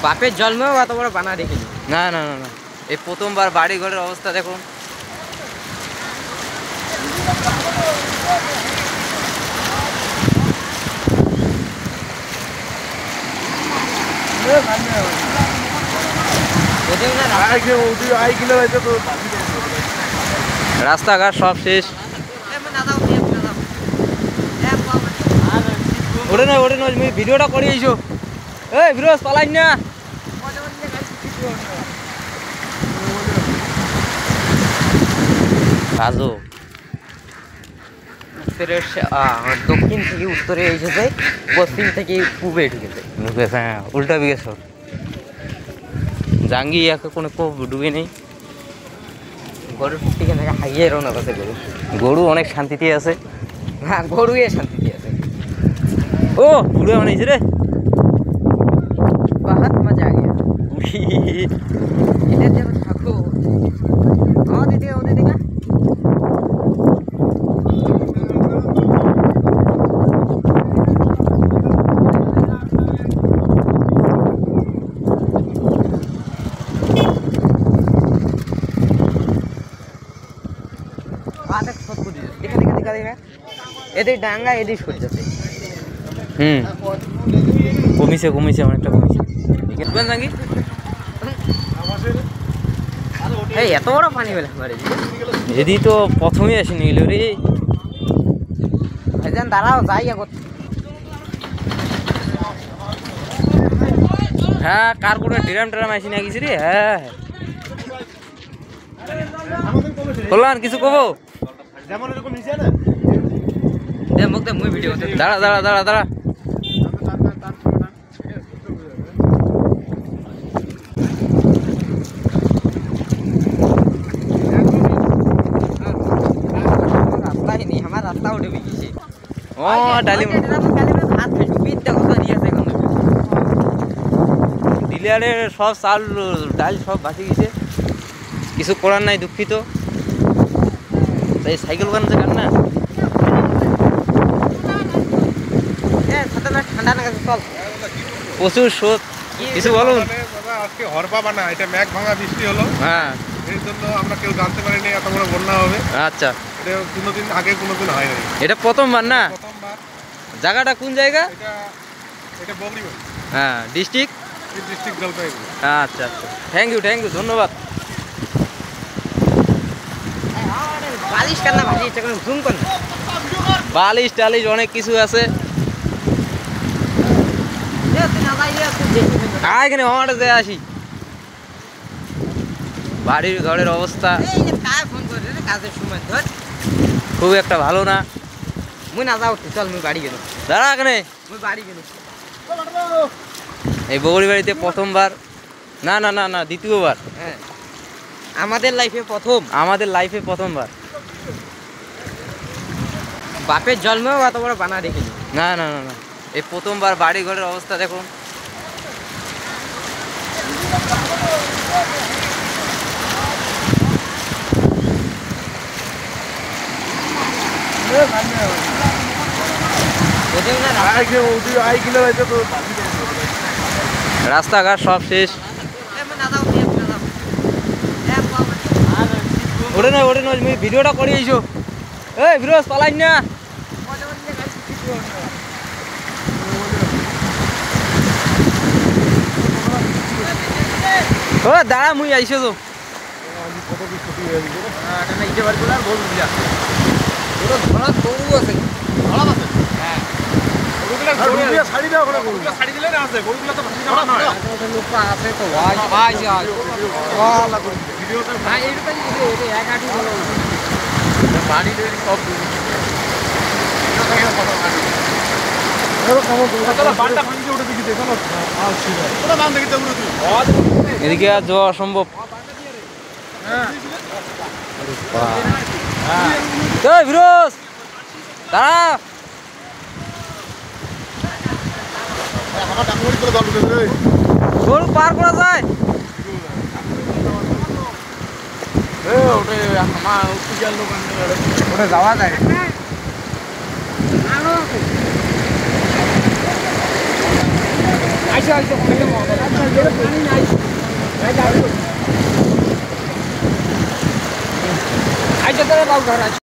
বাপের জন্মেও এত বড় বানা দেখিনি। না না না না, এই প্রথমবার বাড়ি ঘরের অবস্থা দেখুন। রাস্তাঘাট সব শেষ। ওঠে নয় ওঠে নয়, ভিডিওটা করে আইসো। এই ফিরোজ পালাই না। কাজও উত্তরের দক্ষিণ থেকে উত্তরে এসেছে, পশ্চিম থেকে পূবে ঢুকেছে। হ্যাঁ, উল্টা বিঘেছ জাঙ্গি একে কোনো ডুবে নেই। গরুর থেকে থেকে হাইয়ে রওনা করছে। গরু অনেক শান্তিতে আছে। হ্যাঁ, গরু শান্তিতে আছে। ও পুরো বানাইছে রে, বহুত মজা আ গিয়া। এটার যেন থাকো ওদের দিকে এদের ডাঙ্গা এদের সূর্যতে কমিছে কমিছে অনেকটা কমিছে। নাকি এই এত বড় পানি বেলা মারে এদি তো প্রথমে আসেনি এলো রে। ভাইজান দাঁড়াও যাই এখন। হ্যাঁ, কার কোনো ড্রাম আসি না গেছি রে। হ্যাঁ বললাম কিছু কবো। দাঁড়া দাঁড়া দাঁড়া দাঁড়া। ডিলারে সব চাল ডাল সব বাঁচি গেছে, কিছু করার নাই, দুঃখিত। তাই সাইকেল বানাতে কার না ঠান্ডা না চল প্রচুর স্রোত। কিছু বলুন। আজকে হরপা বানা, এটা মেঘ ভাঙা বৃষ্টি হলো। হ্যাঁ, এর জন্য আমরা কেউ জানতে পারিনি এত বড় বন্যা হবে। আচ্ছা, এটা কোনোদিন আগে কোনোদিন হয়নি, এটা প্রথমবার না? প্রথমবার। জায়গাটা কোন জায়গা? এটা বগরিবাড়ি। হ্যাঁ, ডিস্ট্রিক্ট জলপাইগুড়ি। আচ্ছা আচ্ছা, থ্যাংক ইউ ধন্যবাদ। বালিশ কান্না ভাজি জুম কর না। বালিশ টালিশ অনেক কিছু আছে। এখানে হওয়াটা যে আসি। বাড়ির ঘরের অবস্থা খুব একটা ভালো না। মুই না যাও, চল মুই বাড়ি গেল। দাঁড়া এখানে, মুই বাড়ি গেল। এই বগরি বাড়িতে প্রথমবার, না না না না দ্বিতীয়বার। হ্যাঁ, আমাদের লাইফে প্রথম। আমাদের লাইফে প্রথমবার। বাপের জন্মেও এত বড় বানা দেখিনি। না না না না, এই প্রথমবার বাড়ি ঘরের অবস্থা দেখুন। রাস্তাঘাট সব শেষ। ওঠে নয় ওঠে নয়, ভিডিওটা করে আইসো। এই ফিরোজ পালাই না। ও দাঁড়া, মুই আইসো তো। এদিকে আর যাওয়া অসম্ভব। ফিরোজ দাঁড়া, গরু পার করা যায়। ওটা যাওয়া যায়। আইসো আইসো পানি নাই আইসো তোরা বাবু ঘর আইসো